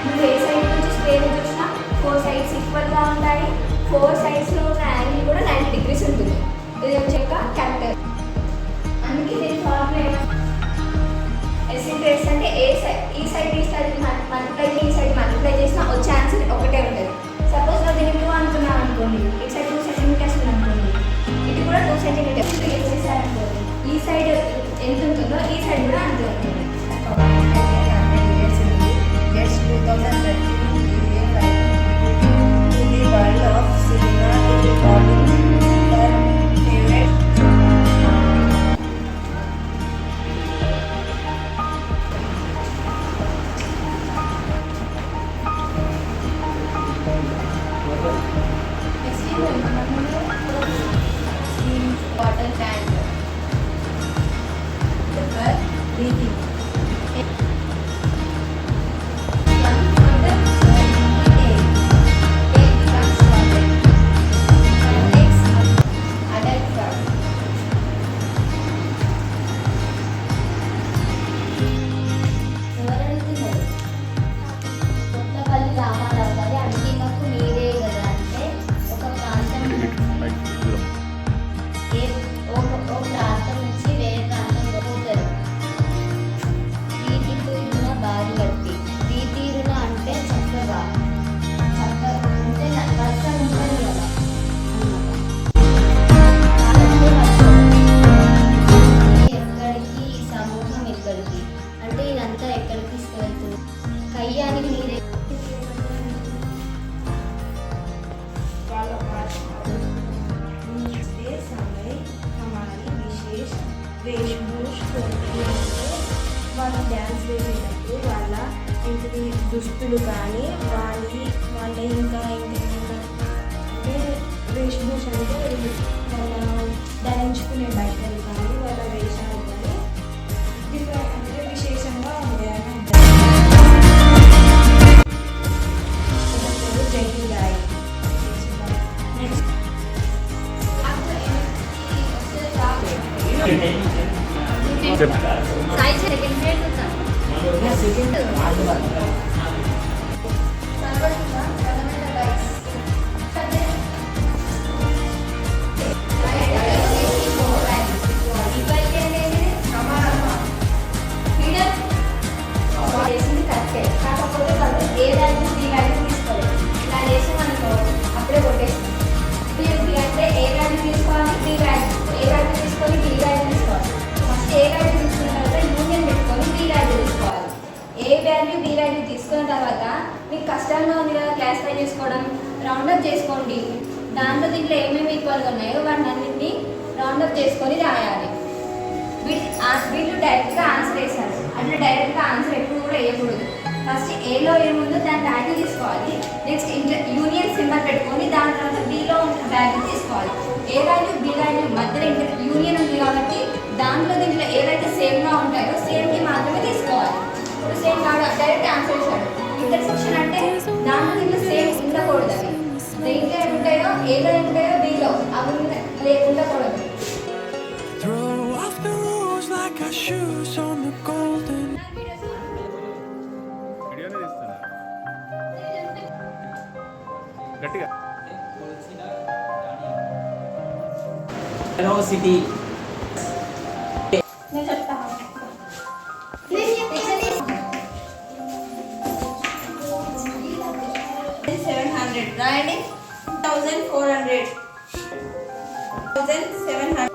నువ్వు ఏ సైడ్ నుంచి స్క్వేర్ చూసినా 4 సైడ్స్ ఈక్వల్గా ఉంటాయి. 4 సైడ్స్లో ఉన్న యాంగిల్ కూడా 90 degrees ఉంటుంది. ఇది వచ్చాక క్యాపిటల్. అందుకే దీని ఫార్ములా ఎస్ ఇంటూ ఎస్ అంటే ఈ సైడ్ మల్టిప్లై ఈ సైడ్ మల్టిప్లై చేసినా వచ్చే ఆన్సర్ ఒకటే ఉంటుంది. సపోజ్ నువ్వు దీన్ని 2 అనుకున్నావు అనుకోండి, ఇటు సైడ్ 2 సెంటీమీటర్స్ ఉంది అనుకోండి, ఇది కూడా 2 సెంటీమీటర్స్ అనుకోండి. ఈ సైడ్ ఎంత ఉంటుందో ఈ సైడ్ కూడా అంతే ఉంటుంది. వాళ్ళు డ్యాన్స్ వేసేటప్పుడు వాళ్ళ ఇంటికి దుస్తులు కానీ వాళ్ళ ఇంకా అంటే వేషభూష అంటే వాళ్ళ ధరించుకునే బట్టలు కానీ వాళ్ళ వేషాలు కానీ అంటే విశేషంగా ఉంటాయని జగిరాయి. కాకపోతే వాళ్ళు ఏ వాల్యూ బి వాల్యూ తీసుకోవాలి. ఇలా చేసి మనకు అప్పుడే కొట్టేస్తాం. అంటే ఏ వాల్యూ తీసుకోవాలి, బి వాల్యూ ఏ వాల్యూ తీసుకొని బి వాల్యూ తీసుకోవాలి. ఫస్ట్ ఏ వాల్యూ తీసుకున్న తర్వాత యూనియన్ పెట్టుకొని బి వాల్యూ తీసుకోవాలి. ఏ వాల్యూ బి వాల్యూ తీసుకున్న తర్వాత మీకు కష్టంగా ఉంది కదా క్లాసిఫై చేసుకోవడం, రౌండప్ చేసుకోండి. దాంట్లో దీంట్లో ఏమేమి ఈక్వల్గా ఉన్నాయో వాటిని అన్నింటినీ రౌండప్ చేసుకొని రాయాలి. వీళ్ళు డైరెక్ట్గా ఆన్సర్ వేశారు. అట్లా డైరెక్ట్గా ఆన్సర్ ఎప్పుడు కూడా వేయకూడదు. ఫస్ట్ ఏలో ఏముందో దాని వాల్యూ తీసుకోవాలి. నెక్స్ట్ యూనియన్ సింబల్ పెట్టుకొని దాని తర్వాత బిలో వాల్యూ తీసుకోవాలి. ఏ వాల్యూ బి వాల్యూ మధ్యలో యూనియన్ ఉంది కాబట్టి దాంట్లో దీంట్లో ఏవైతే సేమ్గా ఉంటాయో సేమ్కి మాత్రమే తీసుకోవాలి. ఇప్పుడు సేమ్ కాదు డైరెక్ట్ ఆన్సర్ ఇచ్చాడు. ఇంటర్సెక్షన్ అంటే దాంట్లో దీంట్లో సేమ్ ఉండకూడదు. అవి దేంట్లో ఉంటాయో ఏలో ఉంటాయో బిలో అవి ఉండకూడదు. Shoes on the golden. గట్టిగా సిటీ నేను చెప్తాను. 700 రాయండి. 1400 1700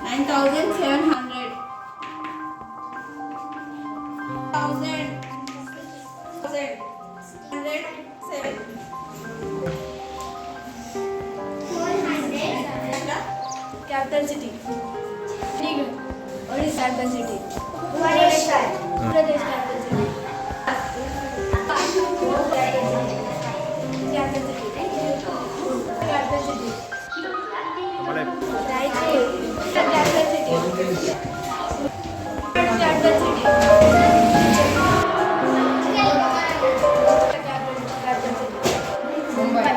9,700 Capital city. What is capital city? Bhubaneswar. Pradesh capital city. Capital city. Capital city. Raichur. Capital city. Capital city. Capital city. Mumbai.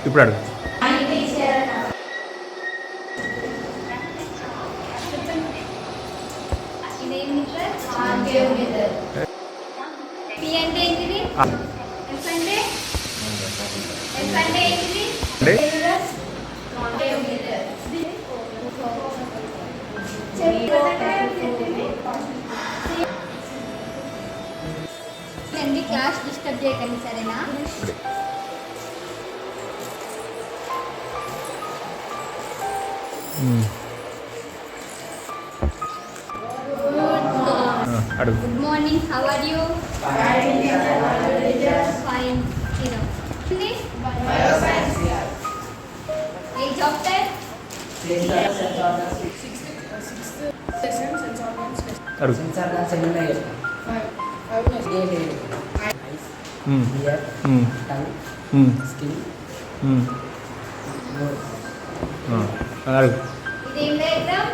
ఇప్పుడు అడుగు. ఇదేం మిత్ర? కాంకేవ్ మిత్ర. పి అంటే ఏంటిది? ఎఫ్ అంటే? ఎఫ్ అంటే ఏంటిది? అంటే? కాంకేవ్ మిత్ర. చెప్పండి, క్లాస్ డిస్టర్బ్ చేయకండి సరేనా? అడుగు. Good morning, how are you? Fine. ఏ చాప్టర్? అడుగు. అడుగు. ఇదేం డయాగ్రామ్?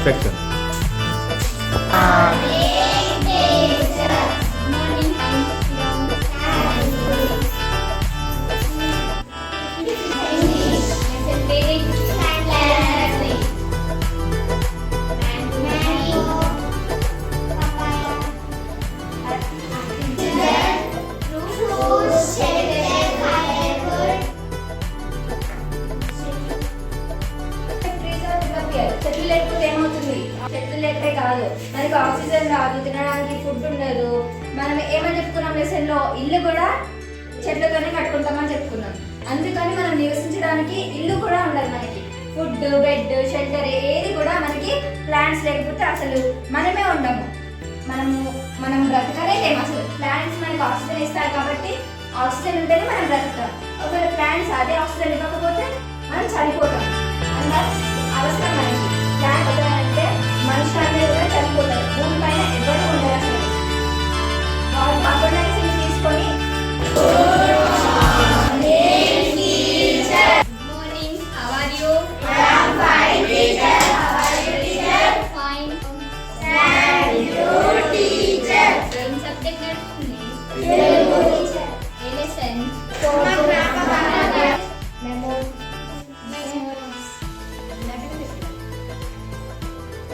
సెక్షన్. చెట్లు లేకపోతే ఏమవుతుంది? చెట్లు లేకపోతే కాదు, మనకి ఆక్సిజన్ రాదు, తినడానికి ఫుడ్ ఉండదు. మనం ఏమని చెప్పుకున్నాం లెసన్ లో? ఇల్లు కూడా చెట్లతోనే కట్టుకుంటామని చెప్పుకున్నాం. అందుకని మనం నివసించడానికి ఇల్లు కూడా ఉండాలి. మనకి ఫుడ్, బెడ్, షెల్టర్ ఏది కూడా మనకి ప్లాంట్స్ లేకపోతే అసలు మనమే ఉండము. మనం బ్రతకనే లేము అసలు. ప్లాంట్స్ మనకి ఆక్సిజన్ ఇస్తాయి కాబట్టి ఆక్సిజన్ ఉంటేనే మనం బ్రతుకుతాం. ఒకవేళ ప్లాంట్స్ అదే ఆక్సిజన్ ఇవ్వకపోతే మనం చనిపోతాం. అందులో అవసరం మనకి. ప్లాంట్ అంటే మనుషులు అందరూ కూడా చనిపోతారు. భూమి పైన ఎవరు ఉండరు అసలు. కార్బన్ డైఆక్సైడ్ తీసుకొని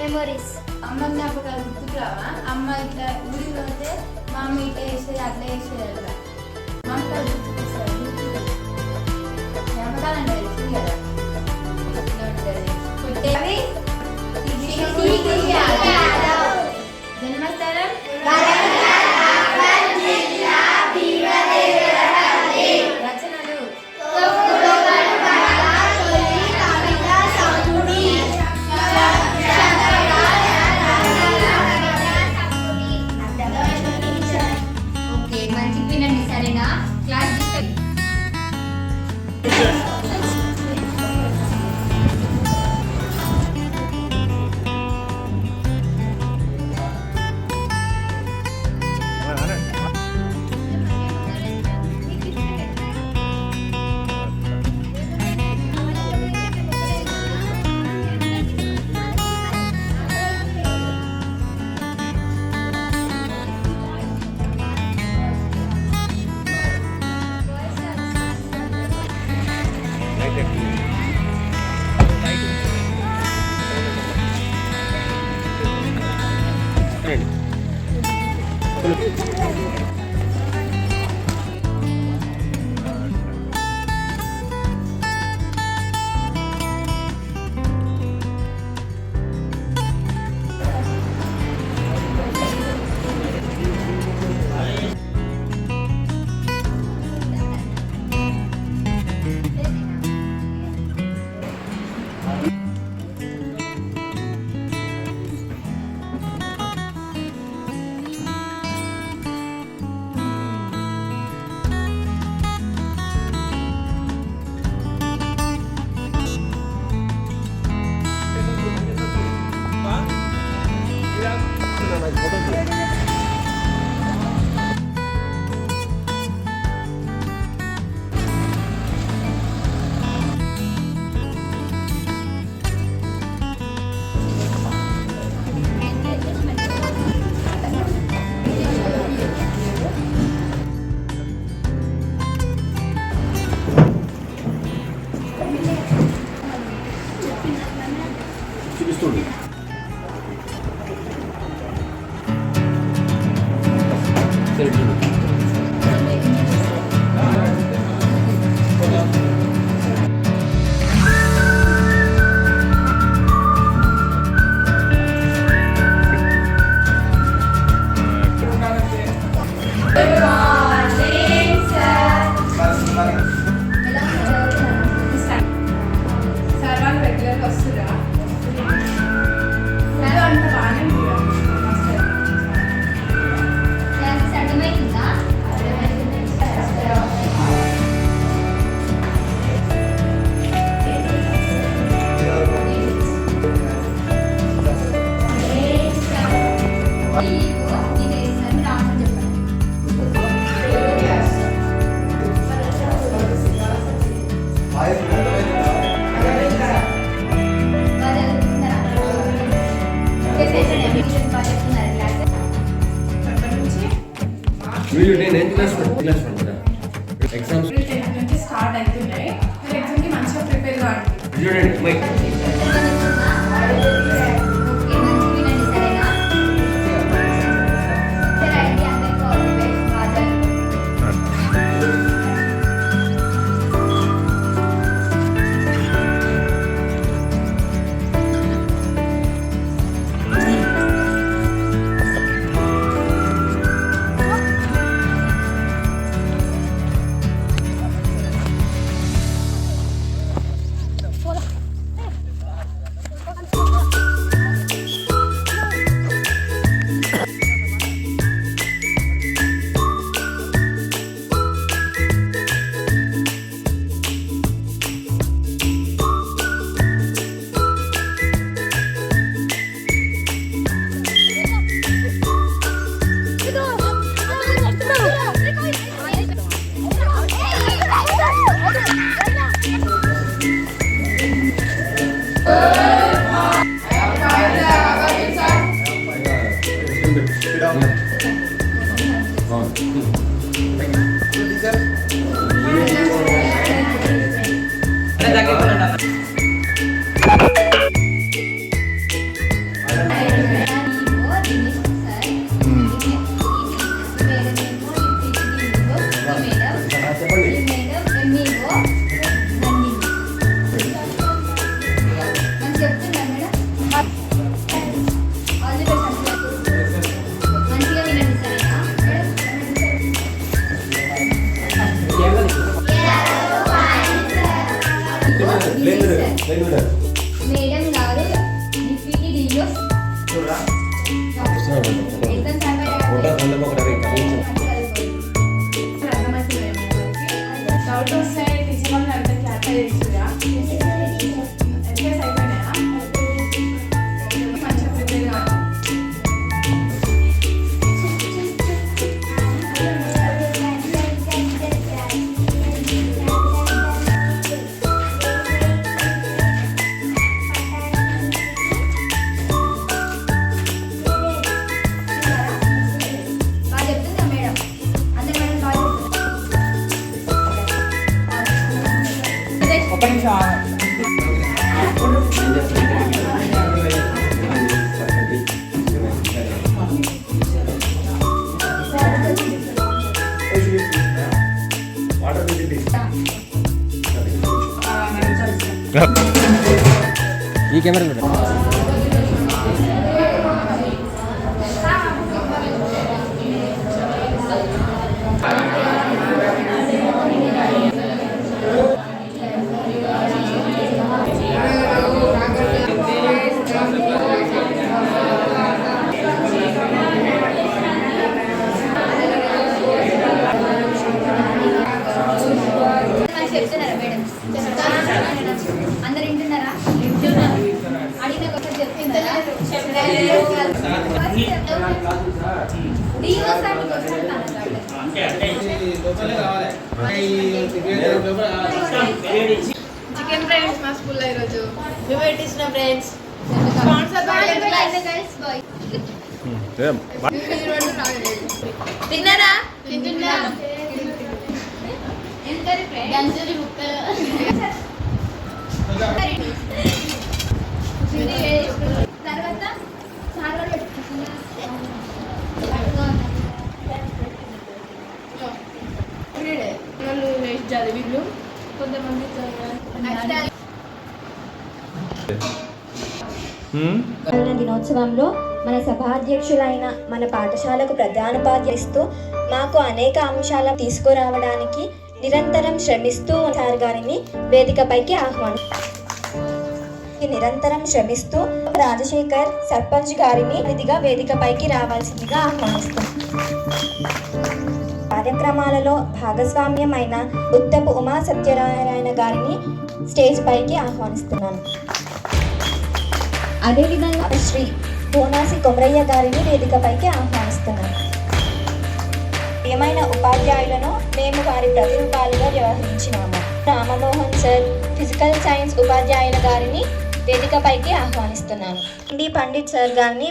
మెమోరీస్. అమ్మ జ్ఞాపకాలు గుర్తుకు రావా? అమ్మ ఇట్లా ఊరికి పోతే మా అమ్మ ఇట్లా వేసేది, అట్లా వేసేది అట్లా జ్ఞాపకాలు గుర్తుకొస్తారు. జ్ఞాపకాలు అంటే తెలుసు కదా, ఇట్లా ఉంటుంది. అవి జన్మస్థలం రచనలు ఓకే, మంచిగా వినండి సరేనా? క్లాస్ డిస్టర్బ్ చూపిస్తుంది. సార్ వాళ్ళు రెగ్యులర్గా వస్తురా అంత బాగానే క్లాసెస్ అర్థమవుతుందా? వీళ్ళు నేను క్లాస్ పడుతున్నా ఎగ్జామ్స్ టెన్త్ నుంచి స్టార్ట్ అవుతున్నాయి. మీరు ఎగ్జామ్కి మంచిగా ప్రిపేర్ కావాలి. చూడండి మైక్ మేడం గారు డిప్యూటీ డిఓ డౌట్ వస్తే టీచర్ వాళ్ళని అడిగితే అట్లా చేస్తురా ఎక్సైజ్ అయిపోయినాయా మంచిగా ప్రిపేర్ కావాలి. బాగా చెప్తుందా మేడం? అందరు మేడం బాగా ఒక్క నిమిషం వాటర్ ఫెసిలిటీ ఈ కెమెరా చెప్తున్నారా మేడం? అందరు వింటున్నారా? అడిగిన చికెన్ ఫ్రైడ్స్ మా స్కూల్లో ఈరోజు మేము పెట్టించిన ఫ్రెండ్స్ స్పాన్సర్ తిన్నారా తింటున్నా గంజూరి తర్వాత వాళ్ళు వేస్ట్ చదివిళ్ళు కొంతమంది దినోత్సవంలో మన సభాధ్యక్షులైన మన పాఠశాలకు ప్రధానోపాధ్యాయుస్తూ మాకు అనేక అంశాలను తీసుకురావడానికి నిరంతరం శ్రమిస్తూ సార్ గారిని వేదికపైకి నిరంతరం శ్రమిస్తూ రాజశేఖర్ సర్పంచ్ గారిని అతిథిగా వేదికపైకి రావాల్సిందిగా ఆహ్వానిస్తాం. కార్యక్రమాలలో భాగస్వామ్యమైన ఉత్తపు ఉమా సత్యనారాయణ గారిని స్టేజ్ పైకి ఆహ్వానిస్తున్నాను. అదేవిధంగా శ్రీ బోనాసి కొమరయ్య గారిని వేదికపైకి ఆహ్వానిస్తున్నాను. ఏమైనా ఉపాధ్యాయులను మేము వారి ప్రతిరూపాలుగా వ్యవహరించినాము. రామమోహన్ సార్ ఫిజికల్ సైన్స్ ఉపాధ్యాయుల గారిని వేదికపైకి ఆహ్వానిస్తున్నాను. పండిట్ సార్ గారిని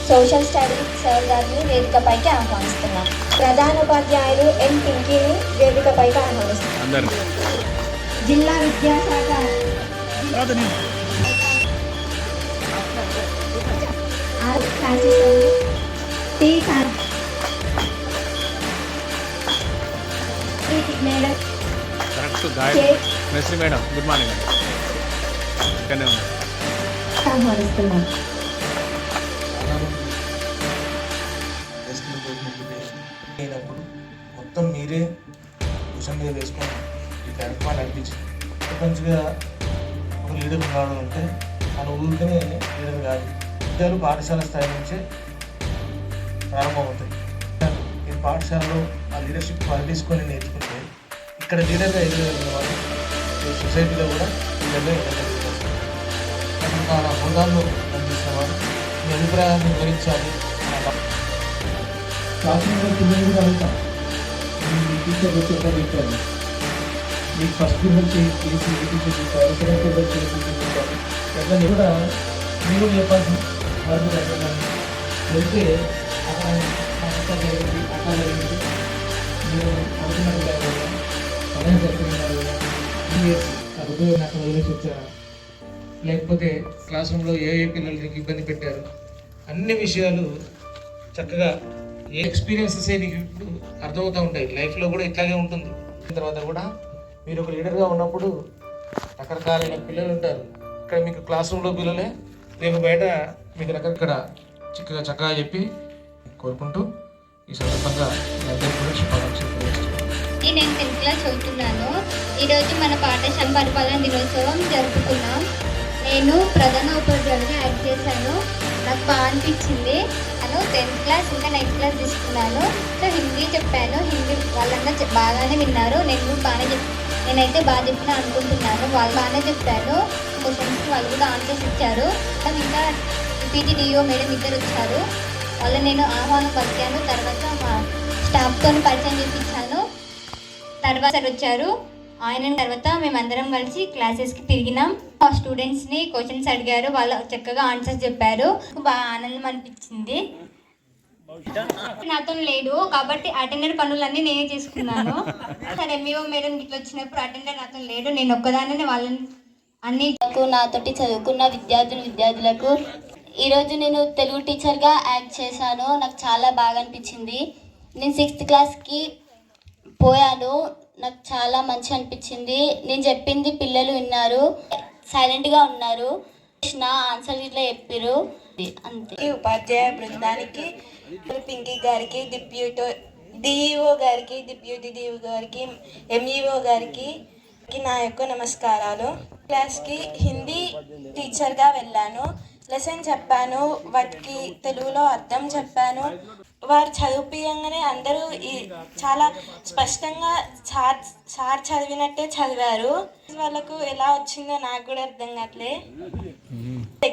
సోషల్ స్టడీస్ సార్ గారిని వేదికపైకి ఆహ్వానిస్తున్నాను. ప్రధాన ఉపాధ్యాయులు ఎన్ పింకీని వేదికపైకి ఆహ్వానిస్తున్నాను. జిల్లా విద్యాశాఖ మేడం గుడ్ మార్నింగ్ అండి. ఇక్కడనే ఉన్నారు. ఆహ్వానిస్తున్నాను. అయినప్పుడు మొత్తం మీరే క్వశ్చన్ మీద వేసుకొని ఈ కార్యక్రమాన్ని నడిపించింది. ప్రపంచంగా ఒక లీడర్ ఉన్నాడు అంటే మన ఊరికనే లీడర్ కాదు. విద్యాలు పాఠశాల స్థాయి నుంచే ప్రారంభమవుతాయి. మీరు పాఠశాలలో ఆ లీడర్షిప్ తీసుకొని నేర్చుకుంటే ఇక్కడ లీడర్గా ఎదగలిగిన వాళ్ళు సొసైటీలో కూడా లీడర్గా ఎదగలుగుతారు. రకరకాల హోదాల్లో పనిచేసిన వారు మీ అభిప్రాయాన్ని వివరించాలి. క్లాసులో పిల్లలు అడుగుతాం మీ టీచర్ వచ్చేటప్పుడు చెప్పాను మీకు ఫస్ట్ పీరియడ్ చేసి టీచర్ చెప్పారు, సెకండ్ పీరియడ్ చేసి చెప్పారు. అట్లా కూడా మీరు చెప్పాల్సిన వారు వెళ్తే అక్కడ అట్లా జరిగింది అట్లా జరిగింది మీరు అనుకున్నట్టు సమయం జరిగినారు అక్కడ అక్కడ వదిలేసి వచ్చారా, లేకపోతే క్లాస్ రూమ్లో ఏ పిల్లలకి ఇబ్బంది పెట్టారు, అన్ని విషయాలు చక్కగా ఏ ఎక్స్పీరియన్సెస్ నీకు ఇప్పుడు అర్థమవుతూ ఉంటాయి. లైఫ్లో కూడా ఇట్లాగే ఉంటుంది. తర్వాత కూడా మీరు ఒక లీడర్గా ఉన్నప్పుడు రకరకాలైన పిల్లలు ఉంటారు. ఇక్కడ మీకు క్లాస్ రూమ్లో పిల్లలే, రేపు బయట మీకు రకరకాల చక్కగా చెప్పి కోరుకుంటూ ఈ సందర్భంగా అందరికీ కూడా శుభాకాంక్షలు తెలియజేస్తున్నాను. నేను 10th క్లాస్ చదువుతున్నాను. ఈరోజు మన పాఠశాల పరిపాలన దినోత్సవం జరుపుకున్నాం. నేను ప్రధాన ఉపాధ్యాయుడిగా యాక్ట్ చేశాను. నాకు బాగా అనిపించింది. నేను 10th క్లాస్ ఇంకా 9th క్లాస్ తీసుకున్నాను. సో హిందీ చెప్పాను. హిందీ వాళ్ళంతా బాగానే విన్నారు. నేనైతే బాగా చెప్పినా అనుకుంటున్నాను. వాళ్ళు బాగానే చెప్పాను. క్వశ్చన్స్కి వాళ్ళు కూడా ఆన్సర్స్ ఇచ్చారు. ఇంకా పీటీడీఓ మేడం ఇద్దరు వచ్చారు. వాళ్ళు నేను ఆహ్వానం పలికాను. తర్వాత మా స్టాఫ్తో పరిచయం చేయించాను. తర్వాత వచ్చారు ఆయన. తర్వాత మేమందరం కలిసి క్లాసెస్కి తిరిగినాం. మా స్టూడెంట్స్ని క్వశ్చన్స్ అడిగారు. వాళ్ళు చక్కగా ఆన్సర్స్ చెప్పారు. బాగా ఆనందం అనిపించింది. నాతో లేడు కాబట్టి అటెండర్ పనులన్నీ నేనే చేసుకున్నాను. సరే ఎంఈఓ మేడం ఇట్లా వచ్చినప్పుడు అటెండర్ నాతో లేడు. నేను ఒక్కదానే వాళ్ళని అన్ని నాతోటి చదువుకున్న విద్యార్థులకు ఈరోజు నేను తెలుగు టీచర్గా యాక్ట్ చేశాను. నాకు చాలా బాగా అనిపించింది. నేను 6th క్లాస్కి పోయాను. నాకు చాలా మంచి అనిపించింది. నేను చెప్పింది పిల్లలు విన్నారు, సైలెంట్గా ఉన్నారు, నా ఆన్సర్ ఇట్లా చెప్పారు. అంతే. ఈ ఉపాధ్యాయ బృందానికి పింకీ గారికి, డిఈఓ గారికి, డిప్యూటీ డిఓ గారికి, ఎంఈఓ గారికి నా యొక్క నమస్కారాలు. క్లాస్కి హిందీ టీచర్గా వెళ్ళాను. లెసన్ చెప్పాను, వాటికి తెలుగులో అర్థం చెప్పాను. వారు చదివిపియంగానే అందరూ చాలా స్పష్టంగా సార్ చదివినట్టే చదివారు. వాళ్ళకు ఎలా వచ్చిందో నాకు కూడా అర్థం కావట్లే.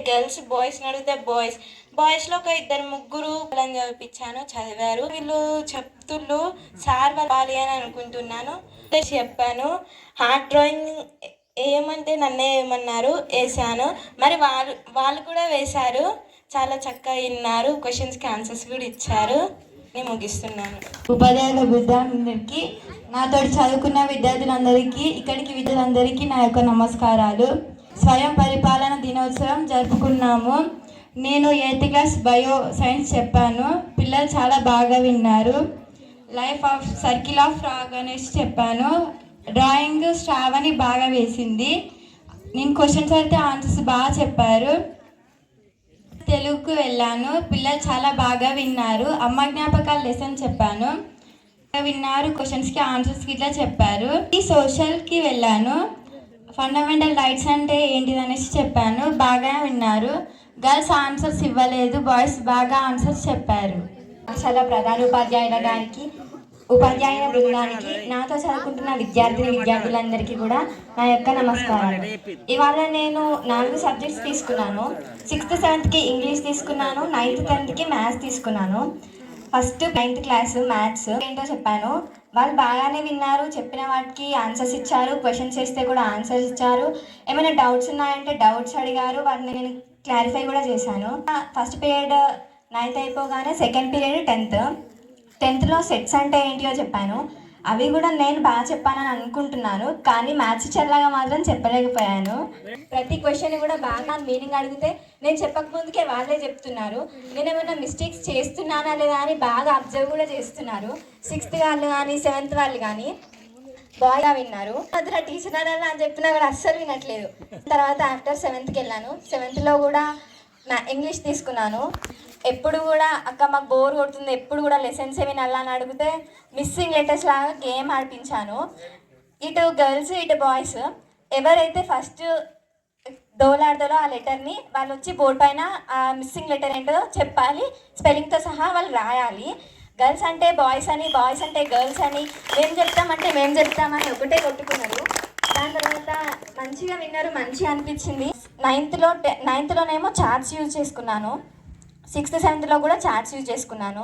గర్ల్స్ బాయ్స్ అడిగితే బాయ్స్లో ఒక ఇద్దరు ముగ్గురు అని చదివించాను, చదివారు. వీళ్ళు చెప్తుళ్ళు సార్ వాళ్ళు అని అనుకుంటున్నాను. చెప్పాను హార్ట్ డ్రాయింగ్ ఏమంటే నన్నే ఏమన్నారు, వేసాను. మరి వాళ్ళు కూడా వేశారు, చాలా చక్కగా విన్నారు, క్వశ్చన్స్కి ఆన్సర్స్ కూడా ఇచ్చారు. నేను ముగిస్తున్నాను. ఉపాధ్యాయుల విద్యార్థులందరికీ, నాతో చదువుకున్న విద్యార్థులందరికీ, ఇక్కడికి విద్యార్థులందరికీ నా యొక్క నమస్కారాలు. స్వయం పరిపాలన దినోత్సవం జరుపుకున్నాము. నేను 8th క్లాస్ బయో సైన్స్ చెప్పాను, పిల్లలు చాలా బాగా విన్నారు. Life of circle of frog అనేసి చెప్పాను. డ్రాయింగ్ శ్రావణి బాగా వేసింది. నేను క్వశ్చన్స్ అయితే ఆన్సర్స్ బాగా చెప్పారు. తెలుగుకు వెళ్ళాను, పిల్లలు చాలా బాగా విన్నారు. అమ్మ జ్ఞాపకాలు లెసన్ చెప్పాను, విన్నారు, క్వశ్చన్స్కి ఆన్సర్స్కి ఇట్లా చెప్పారు. ఈ సోషల్కి వెళ్ళాను, ఫండమెంటల్ రైట్స్ అంటే ఏంటిది అనేసి చెప్పాను, బాగా విన్నారు. గర్ల్స్ ఆన్సర్స్ ఇవ్వలేదు, బాయ్స్ బాగా ఆన్సర్స్ చెప్పారు. పాఠశాల ప్రధాన ఉపాధ్యాయుల గారికి, ఉపాధ్యాయుల బృందానికి, నాతో చదువుకుంటున్న విద్యార్థులందరికీ కూడా నా యొక్క నమస్కారాలు. ఇవాళ నేను 4 సబ్జెక్ట్స్ తీసుకున్నాను. 6th 7thకి ఇంగ్లీష్ తీసుకున్నాను, 9th 10thకి మ్యాథ్స్ తీసుకున్నాను. ఫస్ట్ 9th క్లాస్ మ్యాథ్స్ ఏంటో చెప్పాను. వాళ్ళు బాగానే విన్నారు, చెప్పిన వాటికి ఆన్సర్స్ ఇచ్చారు, క్వశ్చన్స్ చేస్తే కూడా ఆన్సర్స్ ఇచ్చారు. ఏమైనా డౌట్స్ ఉన్నాయంటే డౌట్స్ అడిగారు, వాటిని నేను క్లారిఫై కూడా చేశాను. ఫస్ట్ పీరియడ్ 9th అయిపోగానే సెకండ్ పీరియడ్ 10thలో సెట్స్ అంటే ఏంటియో చెప్పాను. అవి కూడా నేను బాగా చెప్పానని అనుకుంటున్నాను, కానీ మ్యాథ్స్ చల్లగా మాత్రం చెప్పలేకపోయాను. ప్రతి క్వశ్చన్ కూడా బాగా మీనింగ్ అడిగితే నేను చెప్పకముందుకే వాళ్ళే చెప్తున్నారు. నేను ఏమైనా మిస్టేక్స్ చేస్తున్నానా లేదా అని బాగా అబ్జర్వ్ కూడా చేస్తున్నారు. 6th వాళ్ళు కానీ 7th వాళ్ళు కానీ బాగా విన్నారు. అందులో టీచర్ అని చెప్పినా కూడా అస్సలు వినట్లేదు. తర్వాత ఆఫ్టర్ 7thకి వెళ్ళాను. 7thలో కూడా ఇంగ్లీష్ తీసుకున్నాను. ఎప్పుడు కూడా అక్క మాకు బోర్ కొడుతుంది, ఎప్పుడు కూడా లెసన్స్ ఏమి నల్లా అని అడిగితే మిస్సింగ్ లెటర్స్ లాగా గేమ్ ఆడిపించాను. ఇటు గర్ల్స్ ఇటు బాయ్స్ ఎవరైతే ఫస్ట్ దోలాడతారో ఆ లెటర్ని వాళ్ళు వచ్చి బోర్డు పైన ఆ మిస్సింగ్ లెటర్ ఏంటో చెప్పాలి, స్పెల్లింగ్తో సహా వాళ్ళు రాయాలి. గర్ల్స్ అంటే బాయ్స్ అని, బాయ్స్ అంటే గర్ల్స్ అని, మేము చెప్తామని ఒకటే కొట్టుకున్నారు. దాని తర్వాత మంచిగా విన్నారు, మంచిగా అనిపించింది. 9thలోనేమో చార్ట్స్ యూజ్ చేసుకున్నాను. 6th 7thలో కూడా చార్ట్స్ యూజ్ చేసుకున్నాను.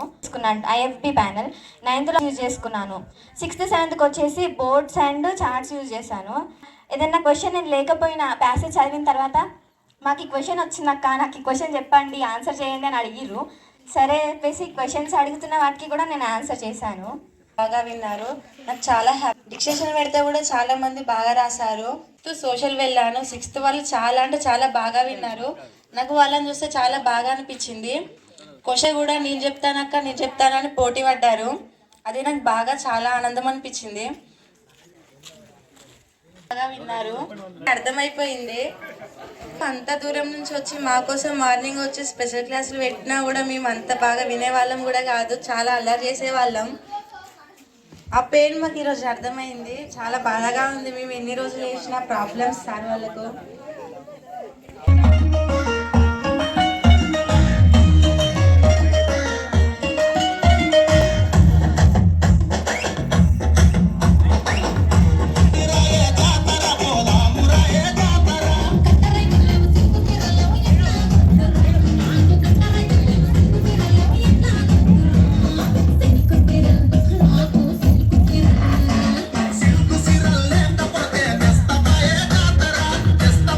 IFB ప్యానల్ 9thలో యూజ్ చేసుకున్నాను. 6th 7thకి వచ్చేసి బోర్డ్స్ అండ్ చార్ట్స్ యూజ్ చేశాను. ఏదైనా క్వశ్చన్ నేను లేకపోయినా ప్యాసేజ్ చదివిన తర్వాత మాకు ఈ క్వశ్చన్ వచ్చిందక్క, నాకు ఈ క్వశ్చన్ చెప్పండి, ఆన్సర్ చేయండి అని అడిగిర్రు. సరే చెప్పేసి క్వశ్చన్స్ అడుగుతున్న వాటికి కూడా నేను ఆన్సర్ చేశాను. బాగా విన్నారు, నాకు చాలా హ్యాపీ. డిక్షనరీ పెడితే కూడా చాలా మంది బాగా రాశారు. సోషల్ వెళ్ళాను, 6th వాళ్ళు చాలా అంటే చాలా బాగా విన్నారు. నాకు వాళ్ళని చూస్తే చాలా బాగా అనిపించింది. క్వశ్చన్ కూడా నేను చెప్తానని పోటీ పడ్డారు. అది నాకు బాగా చాలా ఆనందం అనిపించింది. బాగా విన్నారు, అర్థమైపోయింది. అంత దూరం నుంచి వచ్చి మా కోసం మార్నింగ్ వచ్చి స్పెషల్ క్లాసులు పెట్టినా కూడా మేము అంత బాగా వినేవాళ్ళం కూడా కాదు, చాలా అల్లరి చేసేవాళ్ళం. ఆ పెయిన్ మాకు ఈరోజు అర్థమైంది. చాలా బాధగా ఉంది మేము ఎన్ని రోజులు చేసిన ప్రాబ్లమ్స్ సార్ వాళ్ళకు. Esta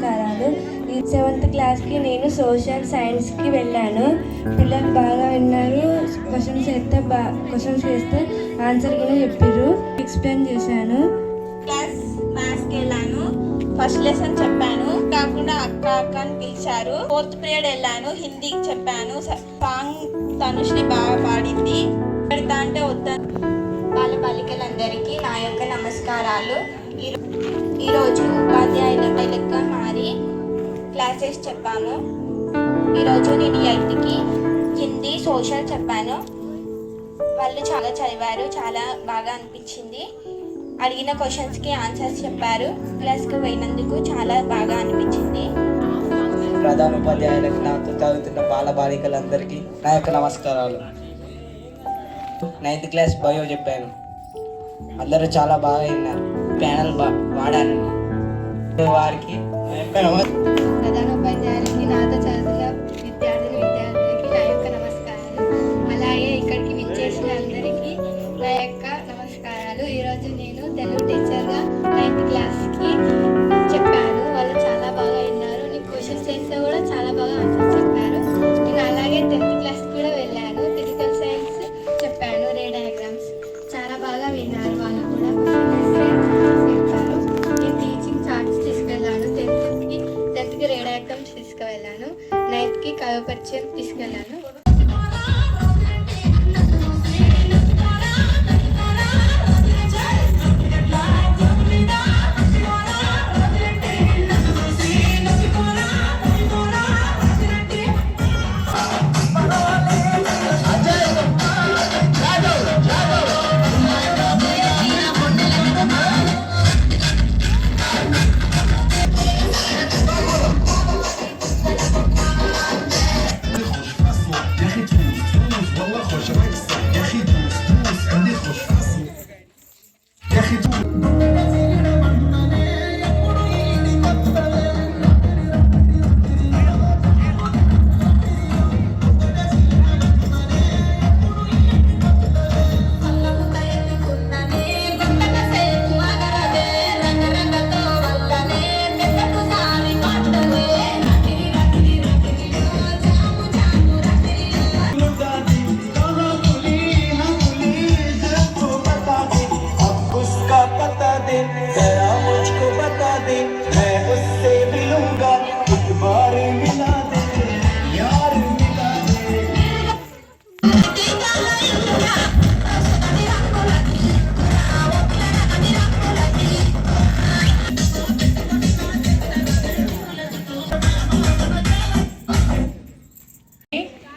నమస్కారాలు. ఈ 7th క్లాస్కి నేను సోషల్ సైన్స్కి వెళ్ళాను. పిల్లలు బాగా విన్నారు. క్వశ్చన్స్ చేస్తే ఆన్సర్ కూడా చెప్పారు. ఎక్స్ప్లెయిన్ చేశాను. క్లాస్ మ్యాథ్స్కి వెళ్ళాను. ఫస్ట్ లెసన్ చెప్పాను, కాకుండా అక్క అక్క అని పిలిచారు. 4th పీరియడ్ వెళ్ళాను, హిందీకి చెప్పాను. సాంగ్ తనుశ్రీ బాగా పాడింది. పెడతా అంటే వద్దాను. బాల బాలికలందరికీ నా యొక్క నమస్కారాలు. ఈరోజు ఉపాధ్యాయులుగా మారి క్లాసెస్ చెప్పాము. ఈరోజు నేను 8కి హిందీ సోషల్ చెప్పాను. వాళ్ళు చాలా చదివారు, చాలా బాగా అనిపించింది. అడిగిన క్వశ్చన్స్కి ఆన్సర్స్ చెప్పారు. క్లాస్కి పోయినందుకు చాలా బాగా అనిపించింది. ప్రధాన ఉపాధ్యాయులకు, నాతో చదువుతున్న బాల బాలికలందరికీ నా యొక్క నమస్కారాలు. 9th క్లాస్ బయో చెప్పాను. అందరూ చాలా బాగా విన్నారు. ప్యానల్ వాడాను. వారికి నా యొక్క ప్రధాన ఉపాధ్యాయులకి, నాతో చదువుతున్న విద్యార్థులకి నా యొక్క నమస్కారాలు. అలాగే ఇక్కడికి విచ్చేసిన అందరికీ నా యొక్క నమస్కారాలు. ఈరోజు నేను తెలుగు టీచర్గా 9th క్లాస్కి చెప్పాను. వాళ్ళు చాలా బాగా విన్నారు. నేను క్వశ్చన్స్ చేస్తే కూడా చాలా బాగా ఆన్సర్స్ చెప్పారు. నేను అలాగే 10th క్లాస్కి కూడా వెళ్ళాను. ఫిజికల్ సైన్స్ చెప్పాను, రే డయాగ్రామ్స్ చాలా బాగా విన్నారు. వాళ్ళు కూడా చెప్పారు. నేను టీచింగ్ చార్ట్స్ తీసుకెళ్ళాను. 10th కి రే డయాగ్రామ్స్ తీసుకువెళ్ళాను. 9th కవి పరిచయం తీసుకెళ్ళాను.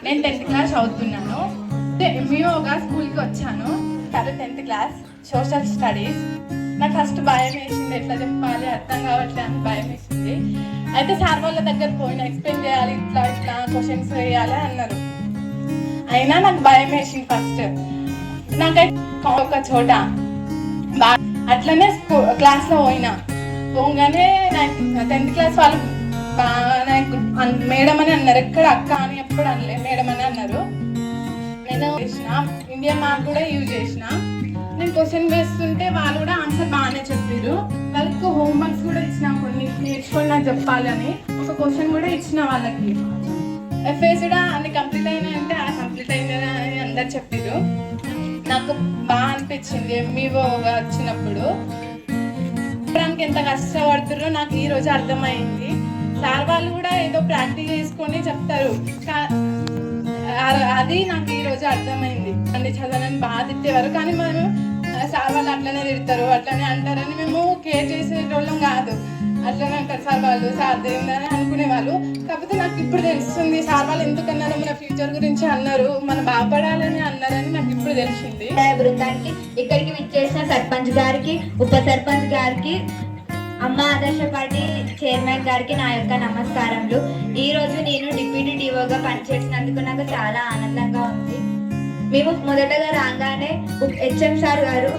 నేను 10th క్లాస్ చదువుతున్నాను. ఎంఈఓగా స్కూల్కి వచ్చాను. 10th class social studies. నాకు ఫస్ట్ భయం వేసింది, ఎట్లా చెప్పాలి అర్థం కావట్లే అని భయం వేసింది. అయితే సార్ వాళ్ళ దగ్గర పోయిన ఎక్స్ప్లెయిన్ చేయాలి, ఇట్లా ఇట్లా క్వశ్చన్స్ వేయాలి అన్నారు. అయినా నాకు భయం వేసింది ఫస్ట్. నాకైతే ఒక చోట అట్లనే క్లాస్లో పోగానే 10th క్లాస్ వాళ్ళు నాకు మేడం అని అన్నారు. ఎక్కడ అక్క అని ఎప్పుడు అనలే, మేడం అని అన్నారు. నేను చేసిన ఇండియన్ మ్యాప్ కూడా యూజ్ చేసిన. నేను క్వశ్చన్ వేస్తుంటే వాళ్ళు కూడా ఆన్సర్ బాగానే చెప్పారు. వాళ్ళకి హోంవర్క్స్ కూడా ఇచ్చిన, కొన్ని నేర్చుకొని నాకు చెప్పాలని ఒక క్వశ్చన్ కూడా ఇచ్చిన వాళ్ళకి. ఎఫ్ఏస్ కూడా అన్ని కంప్లీట్ అయినాయంటే కంప్లీట్ అయినా అని అందరు చెప్పారు. నాకు బాగా అనిపించింది ఎంఈఓగా వచ్చినప్పుడు. ఎంత కష్టపడుతుర్రో నాకు ఈ రోజు అర్థమైంది. సార్ వాళ్ళు కూడా ఏదో ప్రాక్టీస్ చేసుకొని చెప్తారు, అది నాకు ఈ రోజు అర్థమైంది. అంటే చదవని బాగా తిట్టేవారు, కానీ మేము సార్ వాళ్ళు అట్లనే తిడతారు, అట్లనే అంటారని మేము కేర్ చేసేటోళ్ళం కాదు. అట్లనే అంటారు సార్ వాళ్ళు, సార్ దేని అనుకునేవాళ్ళు. కాకపోతే నాకు ఇప్పుడు తెలుస్తుంది సార్ వాళ్ళు ఎందుకన్నారు, మన ఫ్యూచర్ గురించి అన్నారు, మనం బాగుపడాలని అన్నారని నాకు ఇప్పుడు తెలిసింది. బృందానికి, ఇక్కడికి విచ్చేసిన సర్పంచ్ గారికి, ఉప సర్పంచ్ గారికి, అమ్మ ఆదర్శ పార్టీ చైర్మన్ గారికి నా యొక్క నమస్కారములు. ఈరోజు నేను డిప్యూటీ డిఓగా పనిచేసినందుకు నాకు చాలా ఆనందంగా ఉంది. మేము మొదటగా రాగానే హెచ్ఎం సార్ గారు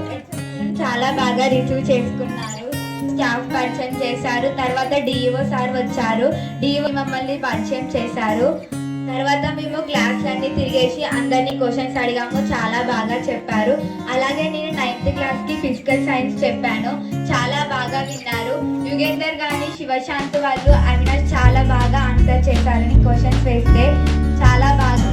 చాలా బాగా రిసీవ్ చేసుకున్నారు. స్టాఫ్ పరిచయం చేశారు. తర్వాత డిఈఓ సార్ వచ్చారు. డిఈఓ మమ్మల్ని పరిచయం చేశారు. తర్వాత మేము క్లాస్లన్నీ తిరిగేసి అందరినీ క్వశ్చన్స్ అడిగాము, చాలా బాగా చెప్పారు. అలాగే నేను 9th క్లాస్కి ఫిజికల్ సైన్స్ చెప్పాను, చాలా బాగా విన్నారు. యుగేందర్ కానీ శివశాంత్ వాళ్ళు అవినాష్ చాలా బాగా ఆన్సర్ చేశారని క్వశ్చన్స్ వేస్తే చాలా బాగా.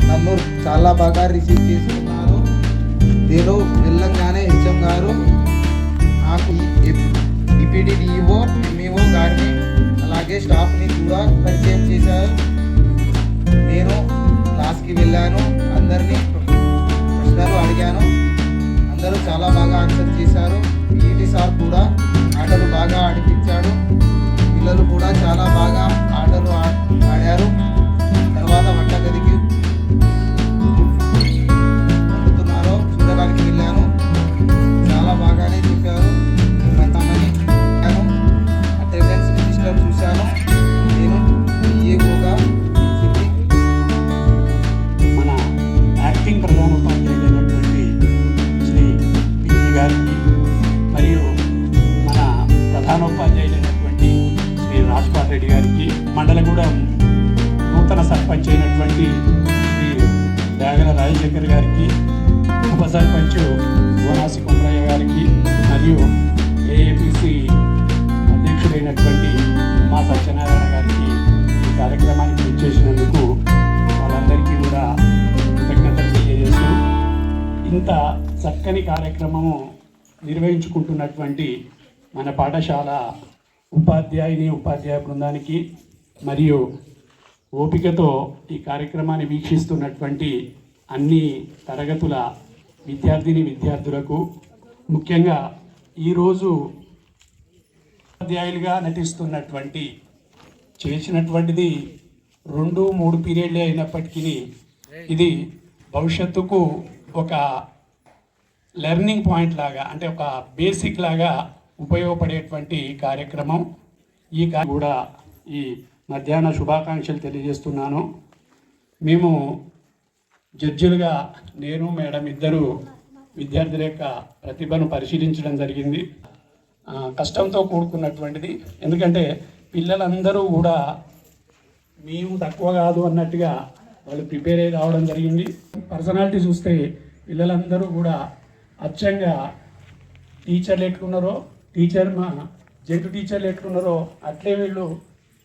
నన్ను చాలా బాగా రిసీవ్ చేసుకున్నారు. నేను వెళ్ళంగానే హెచ్ఎం గారు నాకు డిప్యూటీ డిఈఓ ఎంఈఓ గారిని అలాగే స్టాఫ్ని కూడా పరిచయం చేశారు. నేను క్లాస్కి వెళ్ళాను, అందరినీ ప్రశ్నలు అడిగాను, అందరూ చాలా బాగా ఆన్సర్ చేశారు. పీఈటీ సార్ కూడా ఆటలు బాగా ఆడిపించాడు, పిల్లలు కూడా చాలా బాగా ఆటలు ఆడారు. తర్వాత వంటగదికి వండుతున్నారో చూడడానికి వెళ్ళాను, చాలా బాగానే చెప్పారు. అటెండెన్స్ రిజిస్టర్ చూశాను. నేను ఈఏఓగా మన యాక్టింగ్ ప్రధానోపాధ్యాయులైనటువంటి శ్రీ పిజి గారికి మరియు మన ప్రధానోపాధ్యాయులైనటువంటి శ్రీ రాజ్పాల్ రెడ్డి గారికి, మండలగూడెం నూతన సర్పంచ్ అయినటువంటి శ్రీ డాగల రాజశేఖర్ గారికి, ఉప సర్పంచ్ గోనాసి కొండ్రయ్య గారికి మరియు ఏఏపిసి అధ్యక్షుడైనటువంటి మా సత్యనారాయణ గారికి ఈ కార్యక్రమానికి ఇచ్చేసినందుకు వాళ్ళందరికీ కూడా కృతజ్ఞతలు తెలియజేస్తూ, ఇంత చక్కని కార్యక్రమము నిర్వహించుకుంటున్నటువంటి మన పాఠశాల ఉపాధ్యాయ బృందానికి మరియు ఓపికతో ఈ కార్యక్రమాన్ని వీక్షిస్తున్నటువంటి అన్ని తరగతుల విద్యార్థులకు, ముఖ్యంగా ఈరోజు ఉపాధ్యాయులుగా నటిస్తున్నటువంటి చేసినటువంటిది 2-3 పీరియడ్లే అయినప్పటికీ ఇది భవిష్యత్తుకు ఒక లెర్నింగ్ పాయింట్ లాగా, అంటే ఒక బేసిక్ లాగా ఉపయోగపడేటువంటి కార్యక్రమం. ఈ కూడా ఈ మధ్యాహ్న శుభాకాంక్షలు తెలియజేస్తున్నాను. మేము జడ్జిలుగా నేను మేడం ఇద్దరు విద్యార్థుల యొక్క ప్రతిభను పరిశీలించడం జరిగింది. కష్టంతో కూడుకున్నటువంటిది, ఎందుకంటే పిల్లలందరూ కూడా మేము తక్కువ కాదు అన్నట్టుగా వాళ్ళు ప్రిపేర్ అయ్యి రావడం జరిగింది. పర్సనాలిటీ చూస్తే పిల్లలందరూ కూడా అచ్చంగా టీచర్లు ఎట్లున్నారో, మా జంటు టీచర్లు ఎట్లున్నారో అట్లే వీళ్ళు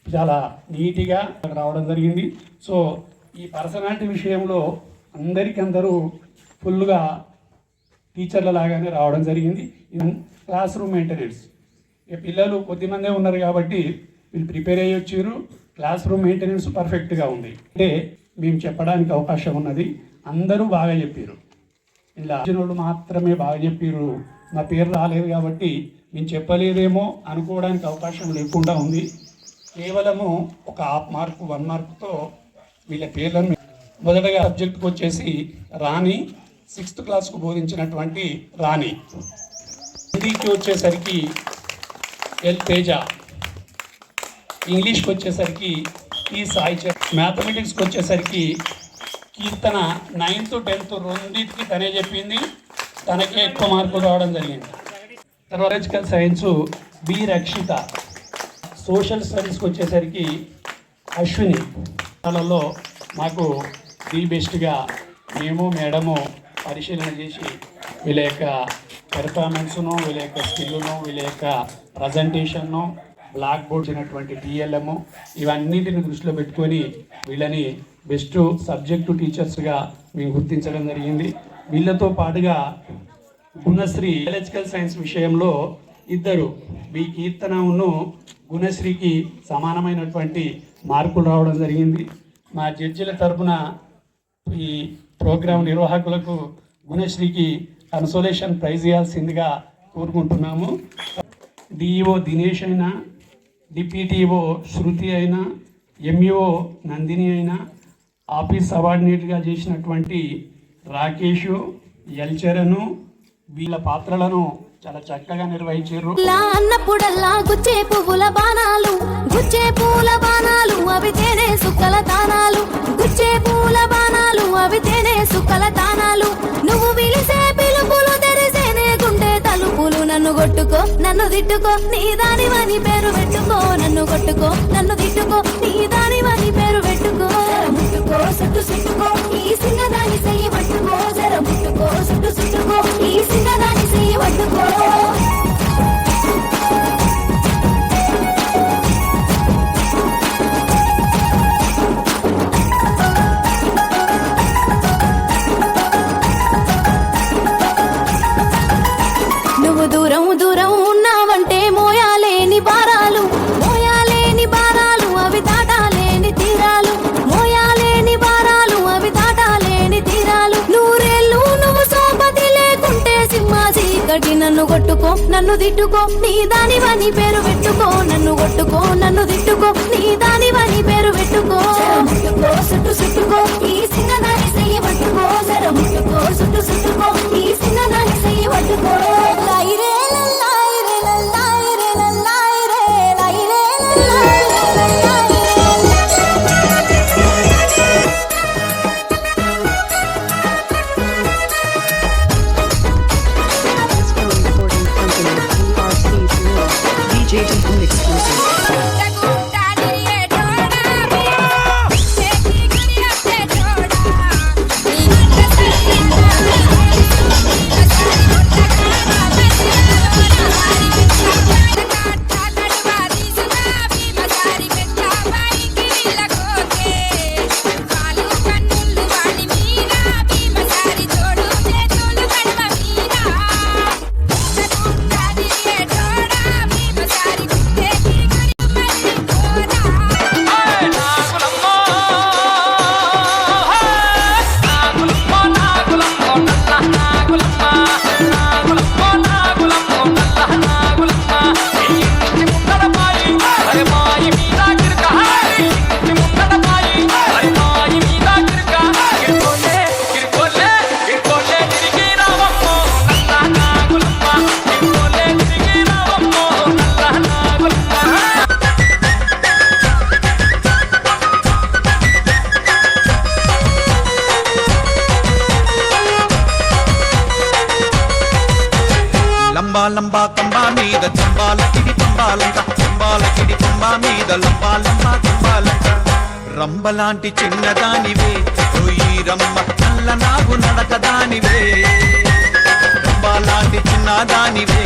చాలా నీట్గా రావడం జరిగింది. సో ఈ పర్సనాలిటీ విషయంలో అందరూ ఫుల్గా టీచర్ల లాగానే రావడం జరిగింది. క్లాస్ రూమ్ మెయింటెనెన్స్, ఇక పిల్లలు కొద్దిమందే ఉన్నారు కాబట్టి వీళ్ళు ప్రిపేర్ అయ్యి వచ్చారు. క్లాస్ రూమ్ మెయింటెనెన్స్ పర్ఫెక్ట్గా ఉంది. అంటే మేము చెప్పడానికి అవకాశం ఉన్నది. అందరూ బాగా చెప్పారు, ఇలా వాళ్ళు మాత్రమే బాగా చెప్పారు. మా పేరు రాలేదు కాబట్టి మేము చెప్పలేదేమో అనుకోవడానికి అవకాశం లేకుండా ఉంది. కేవలము ఒక 1/2 మార్కు 1 మార్కుతో వీళ్ళ పేర్లను, మొదటగా సబ్జెక్టుకు వచ్చేసి రాణి, 6th క్లాస్కు బోధించినటువంటి రాణి. హిందీకి వచ్చేసరికి ఎల్ తేజ, ఇంగ్లీష్కి వచ్చేసరికి ఈ సాయి, మ్యాథమెటిక్స్కి వచ్చేసరికి కీర్తన 9th 10th రెండింటికి తనే చెప్పింది, తనకే ఎక్కువ మార్కులు రావడం జరిగింది. తర్వాత సైన్స్ బి రక్షిత, సోషల్ స్టడీస్కి వచ్చేసరికి అశ్విని వాళ్ళలో మాకు ది బెస్ట్గా మేము మేడము పరిశీలన చేసి వీళ్ళ యొక్క పెర్ఫార్మెన్స్ను, వీళ్ళ యొక్క స్కిల్ను, వీళ్ళ యొక్క ప్రజెంటేషన్ను, బ్లాక్ బోర్డ్ అయినటువంటి టీఎల్ఎం ఇవన్నిటిని దృష్టిలో పెట్టుకొని వీళ్ళని బెస్ట్ సబ్జెక్టు టీచర్స్గా మేము గుర్తించడం జరిగింది. వీళ్ళతో పాటుగా గుణశ్రీ బయాలజికల్ సైన్స్ విషయంలో ఇద్దరు బి కీర్తనను గుణశ్రీకి సమానమైనటువంటి మార్కులు రావడం జరిగింది. మా జడ్జిల తరపున ఈ ప్రోగ్రాం నిర్వాహకులకు గుణశ్రీకి కన్సోలేషన్ ప్రైజ్ ఇవ్వాల్సిందిగా కోరుకుంటున్నాము. డిఈఓ దినేష్ అయినా, డిప్యూటీఓ శృతి అయినా, ఎంఈఓ నందిని అయినా, ఆఫీస్ సబార్డినేట్గా చేసినటువంటి రాకేష్, ఎల్చరను వీళ్ళ పాత్రలను చాలా చక్కగా నిర్వహించారు. అన్నప్పుడల్లా గుచ్చే పువ్వుల బాణాలు, గుచ్చే పూల బాణాలు అవి తేనే సుక్కల తానాలు, గుచ్చే పూల బాణాలు అవి తేనే సుక్కల తానాలు. నువ్వు పిలిసే పిలుపులు తెరిసేనే గుండె తలుపులు. నన్ను కొట్టుకో నన్ను తిట్టుకో నీ దానివని పేరు పెట్టుకో, నన్ను కొట్టుకో నన్ను తిట్టుకో నీ దానివని పేరు పెట్టుకో. ముట్టుకో సుట్టు సుట్టుకో ఈ సింగదాని చెయ్యి పట్టుకో, జర ముట్టుకో సుట్టు సుట్టుకో ఈ సింగదాని చెయ్యి పట్టుకో. నువ్వు దూరం దూరం ఉన్నావంటే మోయాలేని భారాలు, మోయాలేని భారాలు అవి దాటాలేని తీరాలు, మోయాలేని భారాలు అవి దాటాలేని తీరాలు. నూరేళ్ళు నువ్వు సోపతి లేకుంటే సింహాసి కటి. నన్ను కొట్టుకో నన్ను తిట్టుకో నీ దానివని పేరు పెట్టుకో, నన్ను కొట్టుకో నన్ను తిట్టుకో నీ దానివని పేరు పెట్టుకో. ముట్టుకో సుట్టు సుట్టుకో ఈ సింగనాని చెయ్యి పట్టుకో, జర ముట్టుకో సుట్టు సుట్టుకో ఈ సింగనాని చెయ్యి పట్టుకో. లంబా లంబా కంబా మీద చంబాల చిడి పంబాలంట, చంబాల చిడి పంబా మీద లంబా లంబా కంబాలంట. రంబలాంటి చిన్నదానివే ఈ రమ్మ నల్ల నాగు నడకదానివే, రంబలాంటి చిన్నదానివే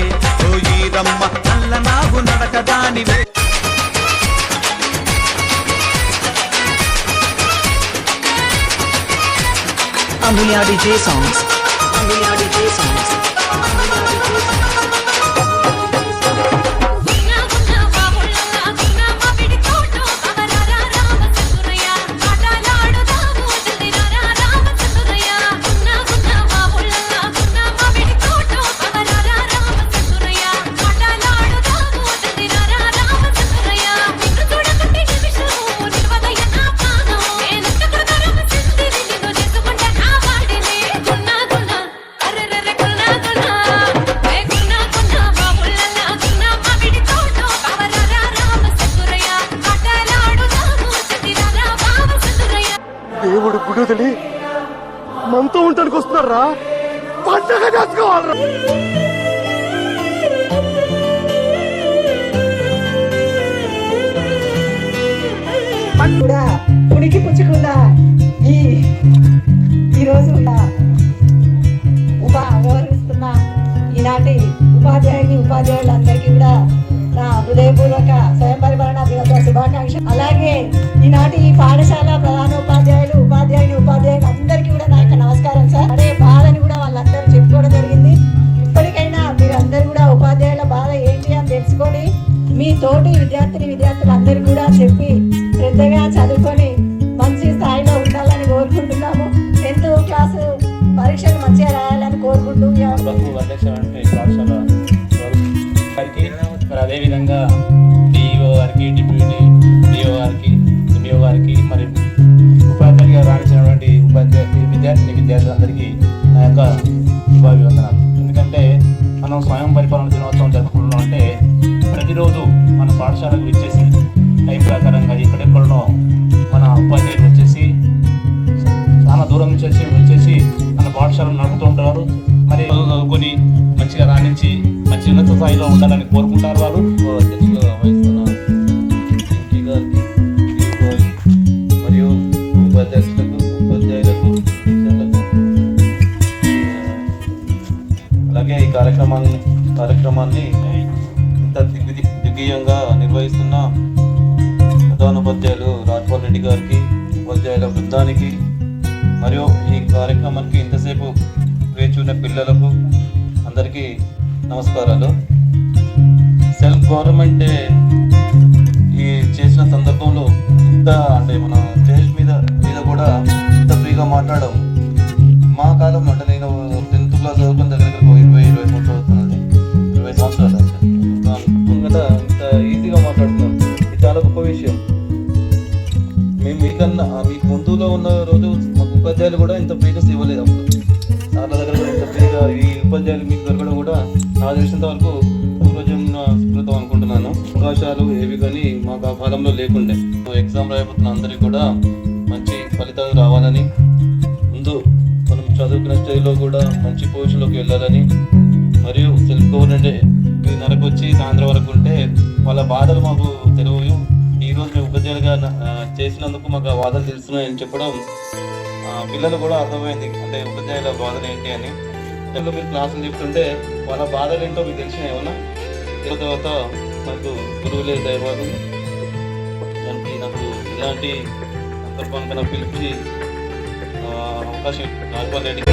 ఈ రమ్మ నల్ల నాగు నడకదానివే. Amelia DJ songs. Amelia DJ songs. దేవుడు గుడుదలి మనతో ఉండడానికి వస్తున్నారా, పండగ చేసుకోవాలరా. కూడా ఉనికి పుచ్చుకున్న ఈరోజు గౌరవిస్తున్న ఈనాటి ఉపాధ్యాయులందరికీ కూడా నా హృదయపూర్వక స్వయం పరిపాలన దినోత్సవ శుభాకాంక్షలు. అలాగే ఈనాటి ఈ పాఠశాల ప్రధానోపాధ్యాయులు ఉపాధ్యాయులు అందరికీ కూడా నా యొక్క నమస్కారం సార్. అదే బాధని కూడా వాళ్ళందరూ చెప్పుకోవడం జరిగింది. ఇప్పటికైనా మీరందరూ కూడా ఉపాధ్యాయుల బాధ ఏంటి అని తెలుసుకొని మీ తోటి విద్యార్థులందరూ కూడా చెప్పి శ్రద్ధగా చదువుకొని మంచి స్థాయిలో ఉండాలని కోరుకుంటున్నాము. 10th క్లాసు పరీక్షలు మంచిగా రాయాలని కోరుకుంటూ మరి అదేవిధంగా డిఈఓ గారికి, డిప్యూటీ డిఓ గారికి, ఎంఈఓ గారికి, మరి ఉపాధ్యాయులుగా రాణించినటువంటి విద్యార్థులందరికీ నా యొక్క శుభాభివందనాలు. ఎందుకంటే మనం స్వయం పరిపాలన దినోత్సవం జరుపుకుంటున్నాం అంటే ప్రతిరోజు మన పాఠశాలకు వచ్చేసి టైం ప్రకారంగా ఎక్కడెక్కడనో మన ఉపాధ్యాయులు వచ్చేసి చాలా దూరం నుంచి వచ్చేసి మన పాఠశాలను నడుపుతూ ఉంటారు. మరి చదువుకొని మంచిగా రాణించి మంచి ఉన్నత స్థాయిలో ఉండాలని కోరుకుంటారు వాళ్ళు. మరియు ఉపాధ్యాయులకు, టీచర్లకు, అలాగే ఈ కార్యక్రమాన్ని ఇంత దిగ్విజయంగా నిర్వహిస్తున్న ప్రధానోపాధ్యాయులు రాజ్పాల్ రెడ్డి గారికి, ఉపాధ్యాయుల బృందానికి, మరియు ఈ కార్యక్రమానికి ఇంతసేపు వేచి ఉన్న పిల్లలకు అందరికీ నమస్కారాలు. సెల్ఫ్ గవర్నమెంట్ డే ఈ చేసిన సందర్భంలో ఇంత అంటే మన స్టేజ్ మీద కూడా ఇంత ఫ్రీగా మాట్లాడడం మా కాలంలో అంటే నేను 10th క్లాస్ చదువుకున్న దగ్గర 20 సంవత్సరాలు 20 సంవత్సరాలు కదా ఇంత ఈజీగా మాట్లాడుతున్నాం. ఇది చాలా గొప్ప విషయం. మేము మీకన్నా మీకు ముందులో ఉన్న రోజు మాకు ఉపాధ్యాయులు కూడా ఇంత ఫ్రీగా ఇవ్వలేదు. అప్పుడు చాలా దగ్గర కూడా ఇంత ఫ్రీగా ఈ ఉపాధ్యాయులు మీకు దొరకడం కూడా నాకు తెలిసినంత వరకు పూర్వజం స్మృతం అనుకుంటున్నాను. అవకాశాలు ఏవి కానీ మాకు ఆ కాలంలో లేకుండే. ఎగ్జామ్ రాయబోతున్న అందరికీ కూడా మంచి ఫలితాలు రావాలని, ముందు మనం చదువుకునే స్టేజ్లో కూడా మంచి పొజిషన్లోకి వెళ్ళాలని, మరియు సెల్ఫ్ గవర్నమెంట్ నరకు వచ్చి సాయంత్రం వరకు ఉంటే వాళ్ళ బాధలు మాకు తెలియవు. ఈరోజు మేము ఉపాధ్యాయులుగా చేసినందుకు మాకు ఆ బాధలు తెలుస్తున్నాయని చెప్పడం పిల్లలు కూడా అర్థమైంది. అంటే ఉపాధ్యాయుల బాధలు ఏంటి అని మీరు క్లాసులు చెప్తుంటే వాళ్ళ బాధలు ఏంటో మీకు తెలిసినాయి ఏమన్నా. తర్వాత నాకు గురువులే దైవాలు దానికి నాకు ఇలాంటి సందర్భానికి నాకు పిలిచి అవకాశం రాజ్పాల్ రెడ్డి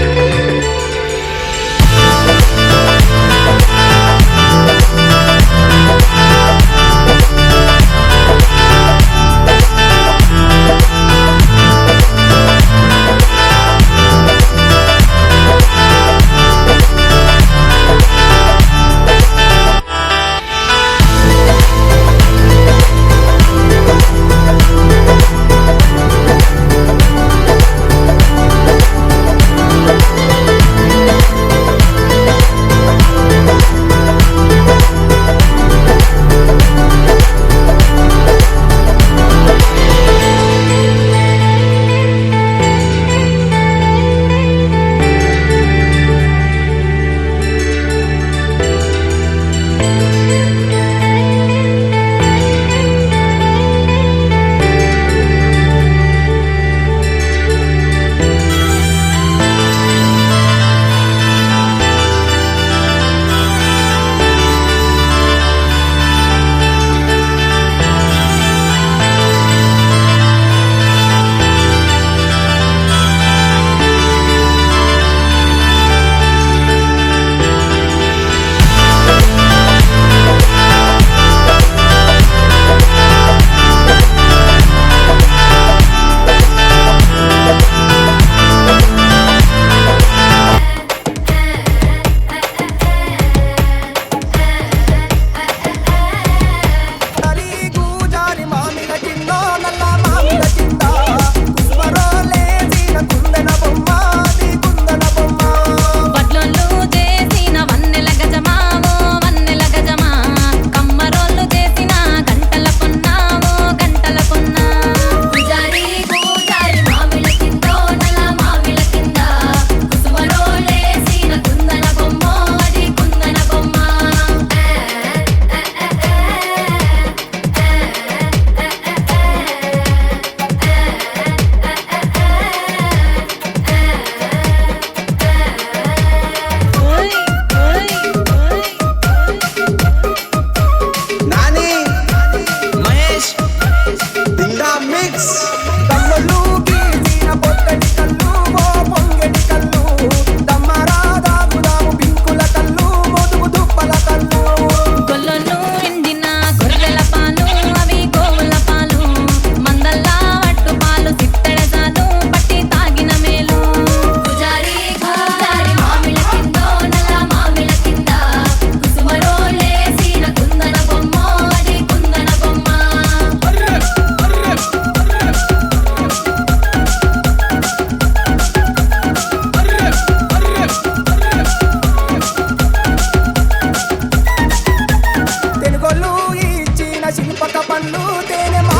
శిల్పక పండ్లు తేనె